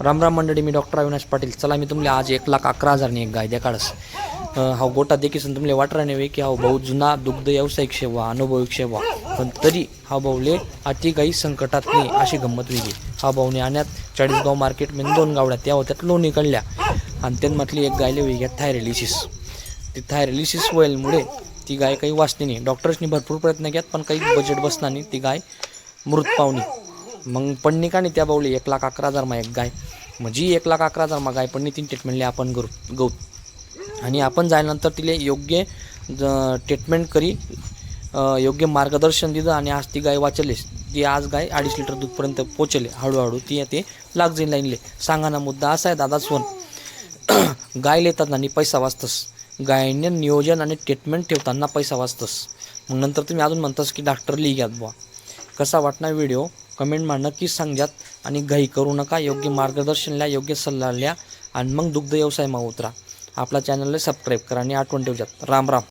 राम राम मंडळी, मी डॉक्टर अविनाश पाटील. चला मी तुमले आज 1,11,000 एक गाय द्या काढस. हा गोटा देखील तुमले वाटरा नाही की हा भाऊ जुना दुग्ध व्यावसायिक सेवा अनुभविक सेवा, पण तरी हा भाऊले अति काही संकटात नाही अशी गंमत वेगळी. हा भाऊने आणण्यात 40 गाव मार्केट मध्ये 2 गावड्या त्या होत्यात लोणी काढल्या आणि त्यांमधली एक गायले वेगळ्या थायरॅलिसिस. ती थायरॅलिसिस व्हायलमुळे ती गाय काही वाचली नाही. डॉक्टर्सनी भरपूर प्रयत्न केला पण काही बजेट बसणार नाही, ती गाय मृत पावली. मग पडणी का नाही त्या बावली 1,11,000 मा एक गाय, म्हणजे 1,11,000 मा गाय पडणी. 3 ट्रीटमेंटले आपण गौत आणि आपण जायनंतर तिला योग्य ट्रीटमेंट करी, योग्य मार्गदर्शन दिलं आणि आज ती गाय वाचलेस. ती आज गाय 2.5 लिटर दूधपर्यंत पोचले. हळूहळू ती ते लाग जाईन लाईनले. सांगाना मुद्दा असा आहे दादा सोन, गाय लेतात आणि पैसा वाचतस. गायने नियोजन आणि ट्रीटमेंट ठेवताना पैसा वाचतस. मग नंतर तुम्ही अजून म्हणतास की डॉक्टर लिहियात बुवा. कसा वाटणार व्हिडिओ कमेंटमा नक्कीच सांगजात आणि घाई करू नका. योग्य मार्गदर्शन लिहा, योग्य सल्ला लिहा आणि मग दुग्ध व्यवसायामा उतरा. आपला चॅनलला सबस्क्राईब करा आणि आठवण ठेवजात. राम राम.